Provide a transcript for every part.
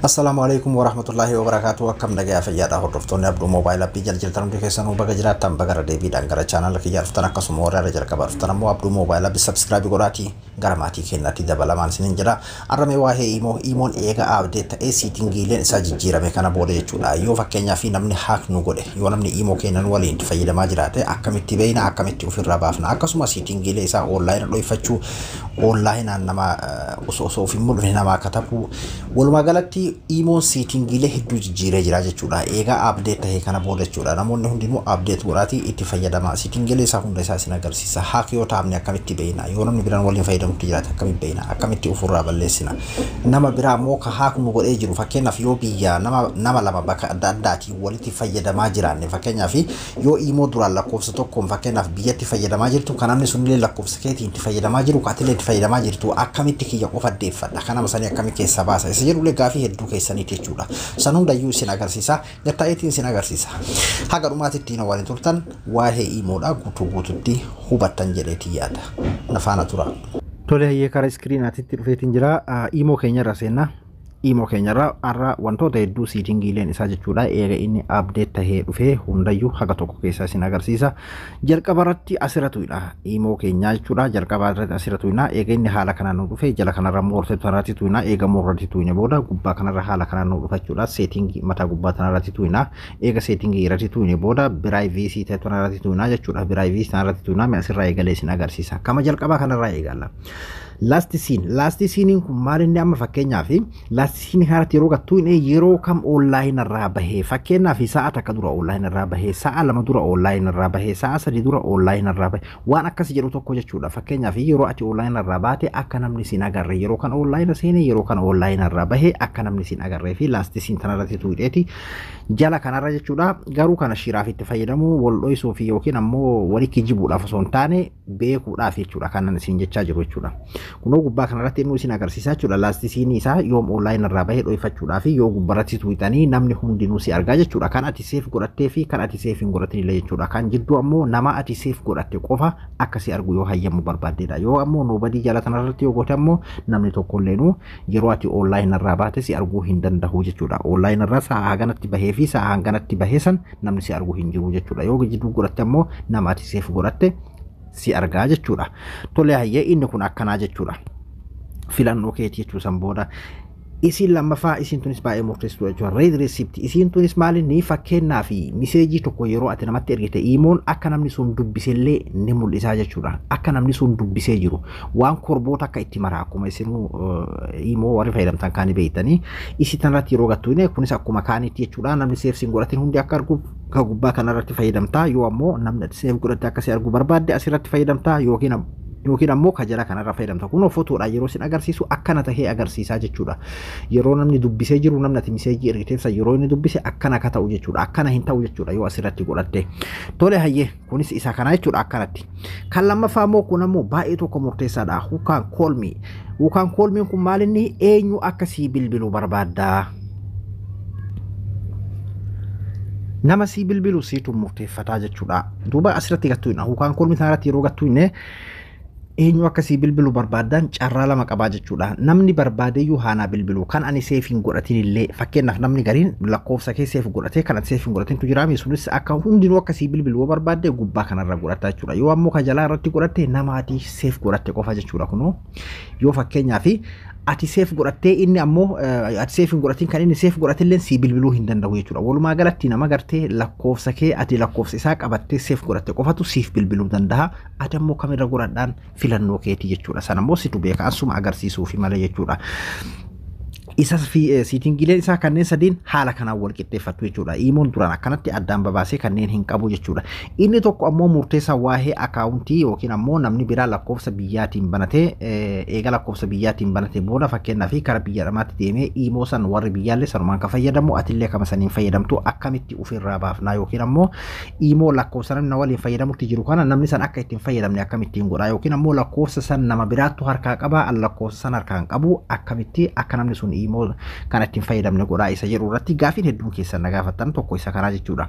Assalamualaikum warahmatullahi wabarakatuh. Akkam nagaa fayyaadha hordoftoonni abduu moobaayilaa fi jaljaltan hundi keessanuu baga jiraattan baga deebiidhaan gara chaanala kiyyaa dhuftan akkasuma warra jalqabaa dhuftan ammoo abduu moobaayilaa bi subscribe godhaatii gara maatii keenyaatti dabalamaan isiniin jira. Arramee waa'ee imoon eega update ta'ee siitingiileen isaa jijjiirame kana booda jechuudha. Yoo fakkeenyaaf namni hack nu godhe yoo namni imo keenyan waliin fayyadamaa jiraate akkamitti beeyna akkamitti ofirraa baafna akkasuma siitingiilee isaa online dhoyfachuu online nama osoo fi mul'ine nama katabu walumaa galatti imo settingiilee hedduu jijjiiree jira jechuudha. Eega update ta'e kana booda jechuudha. Namoonni hundinuu update godhaatii itti fayyadamaa. Settingiilee isaa hunda isaa isin agarsiisa. Hack yoo taa'amne akkamitti beeyna yoo namni biraan waliin fayyadamutti jiraate akkamitti beeyna akkamitti ofirraa balleessina. Nama biraa immoo ka hack nu godhee jiru fakkeenyaaf yoo biyya nama lama bakka adda addaatiin walitti fayyadamaa jiraanne fakkeenyaaf yoo imo duraan lakkoofsa tokkoon fakkeenyaaf biyyatti fayyadamaa jirtu kan namni sunillee lakkoofsa keetiin itti fayyadamaa jiru kaatilee itti fayyadamaa jirtu akkamitti kiyya qofa deeffadha kana sanii akkamitti keessa baasa isa jedhulee gaafii hedduu keessanii jechuudha. San hundayyuu isin agarsiisa gatta'eetiin isin agarsiisa. Haga dhumaatitti waliin turtan waa'ee imoodha guutuutti hubattan jedheetii yaada. Nafaana tura. Tole hayyee karaa iskiriinaatitti dhufeetiin jira. Imo keenya irra seenna. Imo keenya irra wantoota hedduu settingiileen isaa jechuudha. Eega inni update tahee dhufee hundayyuu haga tokko keessaa isin agarsiisa. Jalqaba irratti asirratudha. Imo keenya jechuudha. Jalqaba irratti asirratudha. Eega inni haala kanaan nu dhufee jala kanarra moortee tanarratti tuyna. Eega moorratti tuyne booda gubbaa kanarra haala kanaan nu dhufa jechuudha. Settingii mataa gubbaa tanarratti tuyna. Eega settingii irratti tuyne booda privacy ta'e tanarratti tuyna jechuudha. Privacy tanarratti tuyna mee asirraa eegalee isin agarsiisa. Kama jalqaba kanarraa eegalla. Last scene kun maalinni amma fakkeenyaaf last scene haratti yeroo gattuu yeroo kam online irraa bahee fakkeenyaaf sa'a takka dura online irraa bahee sa'a lama dura online irraa bahee sa'a sadi dura online irraa bahee waan akkas jedhu tokko jechuudha. Fakkeenyaaf yeroo ati online irraa baate akka namni sin agarre yeroo kan online seene yeroo kan online irraa bahee akka namni sin agarree fi last scene tanarratti tuudheeti jala kanarra jechuudha. Garuu kana shiraaf itti fayyadamu wal dhoysuu fi yookiin ammoo wali kijibuudhaaf osoo hin taane beekuudhaaf jechuudha kanan isin jechaa jiru jechuudha. Kunoo gubbaa kanarratti nu isin agarsiisaa jechuudha. Last scene isaa yoom online irraa bahee dhoyfachuudhaaf yoo gubbarratti tuutanii namni hundinuu si argaa jechuudha. Kan ati save godhattee fi kan ati save hin godhatin illee jechuudha. Kan jidduu ammoo nama ati save godhatte qofa akka si argu yoo hayyamu barbaaddeedha. Yoo ammoo nobody jala kanarratti yoo goote ammoo namni tokkolleenu yeroo ati online irraa baate si arguu hin danda'u jechuudha. Online irraa sa'a hanganatti bahee fi sa'a hanganatti bahee san namni si arguu hin jiru jechuudha. Yoo jidduu godhatte ammoo nama ati save godhatte si argaa jechuudha. Tole hayyee inni kun akkanaa jechuudha. Filannoo keetii jechuu san booda isin lammaffaa isin tunis baay'ee murteessituu jechuudha. Read receipt isin tunis maalinni fakkeenyaa fi miseejii tokko yeroo ati namatti ergite imoon akka namni sun dubbisellee ni mul'isaa jechuudha. Akka namni sun dubbisee jiru waan korboota akka itti maraa akkuma isinuu imoo warri fayyadamtan kaanii beeytanii isi tanarratti yeroo gattuune kunis akkuma kaaniitti jechuudha. Namni seef sin godhatin hundi akka arguuf ka gubbaa kanarratti fayyadamtaa yoo ammoo namni seef godhatte akka si argu barbaadde asirratti fayyadamtaa yookiin ammoo ka jala kanarra fayyadamta. Kunoo fotoodha yeroo sin agarsiisu akkana tahee agarsiisaa jechuudha. Yeroo namni dubbisee jiru namni ati miseejii ergiteef yeroo inni dubbise akkana ka ta'u jechuudha. Akkana hin ta'u jechuudha yoo asirratti godhatte. Tole hayyee kunis isa kana jechuudha akkanatti. Kan lammaffaa ammoo kun ammoo baay'ee tokko murteessaadha. Hukaan koolmii. Hukaan koolmiin kun maalinni eenyu akkasii bilbiluu barbaaddaa? Nama si bilbilu siitu murteeffataa jechuudha. Duuba asirratti gattuudha. Hukaan koolmii tanarratti yeroo gattuune eenyu akkasii bilbilu barbaadan carraa lama qabaa jechuudha. Namni barbaadeyyuu haanaa bilbilu kan ani seef hin godhatin illee fakkeenyaaf namni gariin lakkoofsa kee seef godhatee kan ati seef hin godhatin tu jiraame sunis akka hundinuu akkasii bilbilu yoo barbaadde gubbaa kanarra godhata jechuudha. Yoo ammoo ka jalaa irratti godhatte nama ati seef godhatte qofa jechuudha. Kunoo yoo fakkeenyaaf ati seef godhattee inni ammoo ati seef hin godhatin kan inni seef godhatillee si bilbiluu hin danda'u jechuudha. Walumaa galatti nama gartee lakkoofsa kee ati lakkoofsa isaa qabattee seef godhatte qofatu siif bilbiluu danda'a. Ati ammoo kamirra godhadhaan filannoo keetii jechuudha. Sana ammoo situ beeka asuma agarsiisuu fi malee jechuudha. Isa fi settingiileen isaa kanneen sadiin haala kanaan wal qixxeeffatu jechuudha. Imoon duraan akkanatti addaan babaasee kanneen hin qabu jechuudha. Inni tokko ammoo murteessaa waa'ee akaawuntii yookiin ammoo namni biraa lakkoofsa biyyaatiin banatee eega lakkoofsa biyyaatiin banatee booda fakkeenyaaf karaa biyya dhamaatti deemee imoo san warri biyyaallee sanumaan kan fayyadamu atillee kama saniin fayyadamtu akkamitti ofirraa baafnaa yookiin ammoo imoo lakkoofsa namni waliin fayyadamutti jiru kana namni san akka ittiin fayyadamne akkamittiin godhaa yookiin ammoo lakkoofsa san nama biraattu harkaa qabaa lakkoofsa san harkaan qabu akkamitti akka namni sun imo kanatti fayyadamne godhaa isa jedhu irratti gaafiin hedduun keessan na gaafattan tokko isa kanaa jechuudha.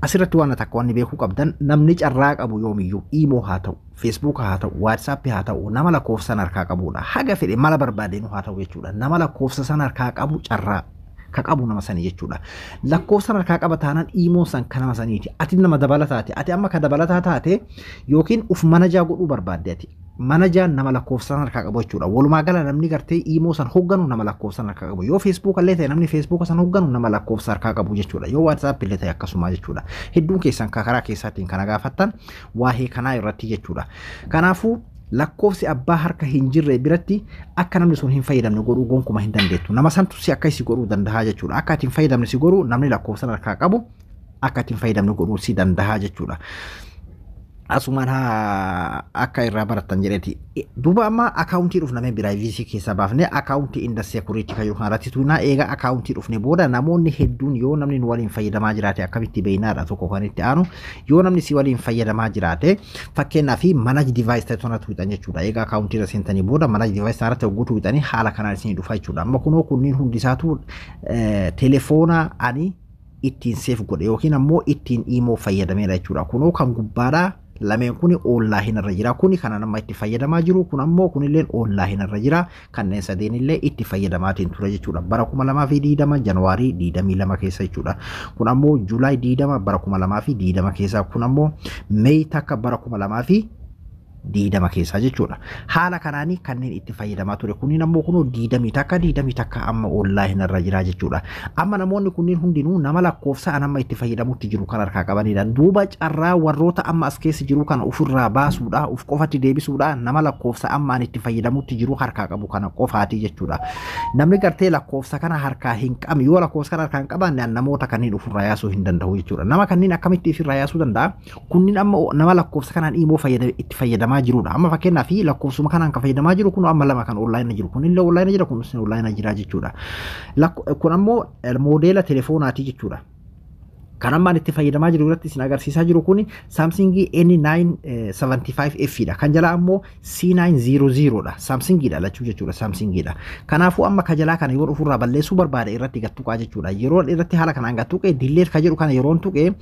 Asirratti waan takka waan beekuu qabdan namni carraa qabu yoomiyyuu imo haa ta'u Facebook haa ta'u WhatsApp haa ta'u nama lakkoofsa san harkaa qabudha. Haga fedhe mala barbaadenu haa ta'u jechuudha. Nama lakkoofsa san harkaa qabu carraa ka qabu nama sanii jechuudha. Lakkoofsa harkaa qaba taanaan imoon san kan nama saniiti. Ati nama dabalataati. Ati amma ka dabalataa taate yookiin uf manajaa godhuu barbaadde ati. Manajaan nama lakkoofsan harkaa qabu jechuudha. Walumaa gala namni gartee imo san hogganu nama lakkoofsan harkaa qabu. Yoo Facebook illee ta'e namni Facebook san hogganu nama lakkoofsa harkaa qabu jechuudha. Yoo WhatsApp illee ta'e akkasuma jechuudha. Hedduun keessan karaa keessaatiin kana gaafattan waa'ee kanaa irratti jechuudha. Kanaafuu lakkoofsi abbaa harka hin jirre biratti akka namni sun hin fayyadamne godhuu gonkumaa hin dandeettu. Nama santu si akka isi godhuu danda'a jechuudha. Akka ati hin fayyadamne si godhuu namni lakkoofsan harkaa qabu akka ati hin fayyadamne godhuu si danda'a jechuudha. Asumaan akka irraa baratan jedheeti. Duuba amma akaawuntii dhufname biraayivisii keessa baafne akaawuntii inda seekuriitii kan yookaan irratti tuunaa eega akaawuntii dhufne booda namoonni hedduun yoo namni waliin fayyadamaa jiraate akkamitti beeynaadha tokko kan itti aanu yoo namni si waliin fayyadamaa jiraate fakkeenyaaf manage device ta'e tona tuutan jechuudha. Eega akaawuntii irra seentanii booda manage device irratti hogguu tuutanii haala kanaan isin dhufa jechuudha. Amma kunoo kunniin hundisaatu telefoona ani ittiin seef godhe yookiin ammoo ittiin imo fayyadameedha jechuudha. Kunoo kan gubbaadhaa lameen kuni online irra jira. Kuni kana nama itti fayyadamaa jiru. Kun ammoo kunilleen online irra jira. Kanneen sadeen illee itti fayyadamaatiin ture jechuudha. Bara 2020 Januaarii 22 keessa jechuudha. Kun ammoo Juulaay 20 bara 2020 keessa. Kun ammoo Meey takka bara 2020 keessa jechuudha. Haala kanaanii kanneen itti fayyadamaa ture. Kunniin ammoo kunoo 20 takka amma online irra jira jechuudha. Amma namoonni kunniin hundinuu nama lakkoofsa amma itti fayyadamutti jiru kan harkaa qabanidha. Duuba carraa warroota amma as keessa jiru kana ofirraa baasuudha, of qofatti deebisuudha, nama lakkoofsa amma an itti fayyadamutti jiru harkaa qabu kana qofaati jechuudha. Namni gartee lakkoofsa kana harkaa hin qabne yoo lakkoofsa kana harkaa hin qabanne namoota kanneen ofirraa yaasuu hin danda'u jechuudha. Nama kanneen akkamitti ofirraa yaasuu danda'a? Kunniin amma nama lakkoofsa kanaan imo itti fayyadamaa jirudha. Amma fakkeenyaaf lakkoofsuma kanaan kan fayyadamaa jiru kun amma lama kan online jiru. Kun illee online jira, kun online jira jechuudha. Kun ammoo modeela telefoonaati jechuudha. Kan amma itti fayyadamaa jiru irratti isin agarsiisaa jiru kun Samsung N975F dha. Kan jala ammoo C900 dha. Samsung dha lachuu jechuudha. Samsung dha. Kanaafuu amma ka jalaa kana yeroo ofirraa balleessuu barbaade irratti gattuqaa jechuudha. Yeroo irratti haala kanaan gattuqee delete ka jedhu kana yeroon tuqee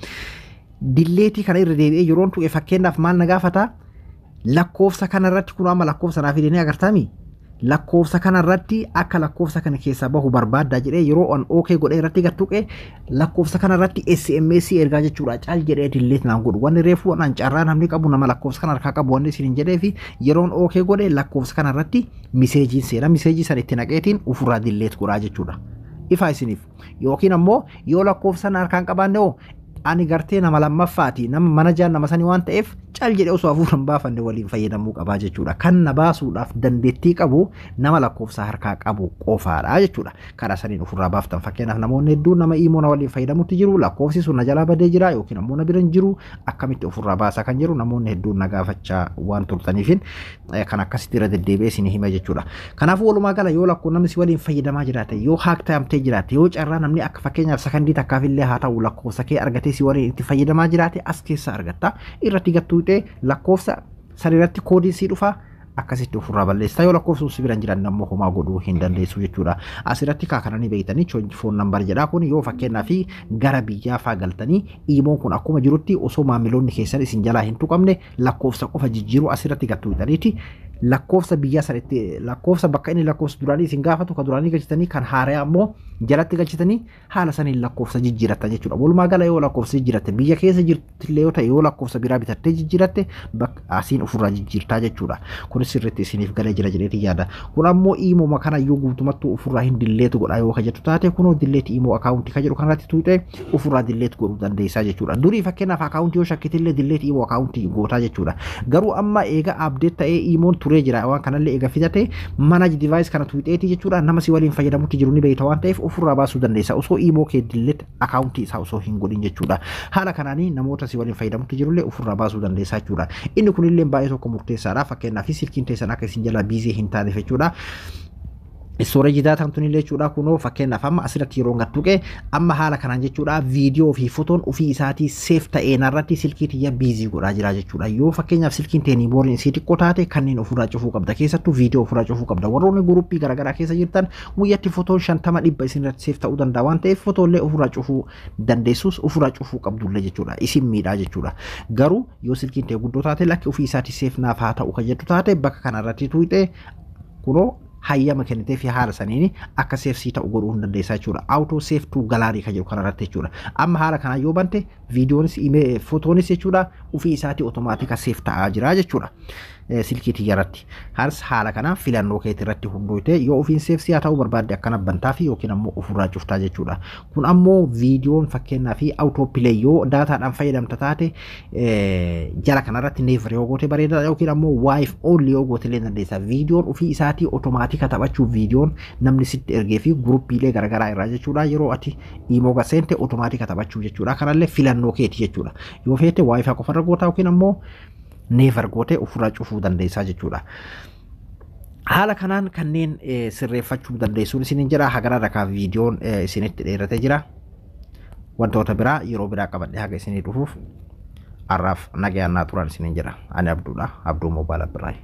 delete kana irra deebi'ee yeroon tuqee fakkeenyaaf maal na gaafata? Lakkoofsa kanarratti kun amma lakkoofsa naaf fidanii agartami. Lakkoofsa kanarratti akka lakkoofsa kana keessaa bahu barbaadda jedhee yeroo on okay godhee irratti gattuqee lakkoofsa kanarratti SMS ergaa jechuudha. Caal jedhee delete naan godhu. Wanni reefuu waan carraa namni qabu nama lakkoofsa kana harkaa qabu wanni isin jedhee fi yeroon okay godhee lakkoofsa kanarratti miseejiin seera. Miseejii san itti naqeetiin ofirraa delete godhaa jechuudha. Ifa isiniif yookiin ammoo yoo lakkoofsa harkaan qabaanne oo ani gartee nama lammaffaati nama manajaan nama sanii waan ta'eef cal jedhee osoo hafuuran baafanne waliin fayyadamuu qabaa jechuudha. Kan na baasuudhaaf dandeettii qabu nama lakkoofsa harkaa qabu qofaadha jechuudha. Karaa saniin ofirraa baaftan fakkeenyaaf namoonni hedduun nama imo na waliin fayyadamutti jiru lakkoofsi sun na jalaa badee jira yookiin ammoo na biran jiru akkamitti ofirraa baasaa kan jiru namoonni hedduun na gaafachaa waan turtaniifin kan akkasitti irra deddeebi'ee isin hima jechuudha. Kanaafuu walumaa gala yoo lakkoo namni si waliin fayyadamaa jiraate yoo haaktaamtee jiraate yoo carraa namni akka fakkeenyaaf sakandii takkaaf illee haa ta'u lakkoofsa kee argatee si waliin itti fayyadamaa jiraate as keessa argatta irratti gattuutee lakkoofsa sariirratti koodiin si dhufa akkasitti ofirraa balleessaa yoo lakkoofsa si biran jiran ammoo homaa godhuu hin dandeessu jechuudha. Asirratti kaakananii beeytanii foon nambar jedhaa kun yoo fakkeenyaaf gara biyyaa faa galtanii imoon kun akkuma jirutti osoo maamiloonni keessan isin jalaa hin tuqamne lakkoofsa qofa jijjiiruu asirratti gattuutaniiti. Lakkoofsa biyyaa sanitti lakkoofsa bakka inni lakkoofsa duraanii isin gaafatu kan duraanii galchitanii kan haaraa ammoo jalatti galchitanii haala saniin lakkoofsa jijjiiratan jechuudha. Walumaa gala yoo lakkoofsa jijjiiratte biyya keessa jirtillee yoo ta'e yoo lakkoofsa biraa bitattee jijjiiratte asiin ofirraa jijjiirtaa jechuudha. Kunis sirriitti isiniif galee jira jedheeti yaada. Kun ammoo imooma kana yoo guutumattuu ofirraa hin dilleetu godhaa yoo kajattu taate kunoo dilleeti imoo akaawuntii ka jedhu kanarratti tuutee ofirraa dilleetu godhuu dandeessaa jechuudha. Durii fakkeenyaaf akaawuntii yoo shakkitillee dilleeti imoo akaawuntii gootaa jechuudha. Garuu amma eega abdeet ta'ee imoon turee jira waan kanallee eega fidate manage device kana tuuteeti jechuudha. Nama si waliin fayyadamutti jiru ni beeyta waan ta'eef ofirraa baasuu dandeessa osoo imo kee delete akaawuntii isaa osoo hin godhin jechuudha. Haala kanaanii namoota si waliin fayyadamutti jirullee ofirraa baasuu dandeessa jechuudha. Inni kunillee baay'ee tokko murteessaadha. Fakkeenyaaf silkiin teessan akka isin jala biizii hin taaneef jechuudha. Storage data tunillee jechuudha kunoo fakkeenyaaf amma asirratti yeroo gattuqee amma haala kanaan jechuudha viidiyoo fi fotoon ofii isaatii seef ta'ee narratti silkii tiyya biizii godhaa jira jechuudha. Yoo fakkeenyaaf silkiin teenii booriin isii xiqqoo taate kanneen ofirraa cufuu qabda keessattuu viidiyoo ofirraa cufuu qabda. Warroonni guruppii garaagaraa keessa jirtan guyyatti fotoon 50 isinirratti seef ta'uu danda'a waan ta'eef fotoolee ofirraa cufuu dandeessus ofirraa cufuu qabdullee jechuudha. Isin miidhaa jechuudha. Garuu yoo silkiin tee guddoo taate lakki ofii isaatii seef naaf haa ta'u kan jettu taate bakka kanarratti tuuxee kunoo hayyama kennitee fi haala saniini akka seef sii ta'u godhuu dandeessaa jechuudha. Auto save to gallery kan jedhu kanarratti jechuudha. Amma haala kana yoo bante viidiyoonis footoonis jechuudha ofii isaatii otomaatika seef ta'aa jira jechuudha. Silkii tiyyarratti haala kana filannoo keetii irratti hundoofte yoo ofiin seef sii ta'uu barbaadde akkana bantaa fi yookiin ammoo ofirraa cuftaa jechuudha. Kun ammoo viidiyoon fakkeenyaa fi auto play yoo daataadhaan fayyadamta taate jala kanarratti never yoo goote bareeda yookiin ammoo wife only yoo goote illee dandeessa. Viidiyoon ofii isaatii otomaatika taphachuuf viidiyoon namni sitti ergee fi guruppiilee garaagaraa irraa jechuudha yeroo ati imoo gaseente otomaatika taphachuu jechuudha. Kanallee filannoo keetii jechuudha. Yoo feete wifi qofarra gootaa yookiin ammoo never goote ofirraa cufuu dandeessaa jechuudha. Haala kanaan kanneen sirreeffachuu dandeessuun isiniin jira. Hagara rakaa viidiyoon isinitti dheeratee jira. Wantoota biraa yeroo biraa qabadhee haga isinii dhufuuf arraaf nagayaan naa turan isiniin jira. Ani Abduudha. Abduu Moobaayilaa Birraayi.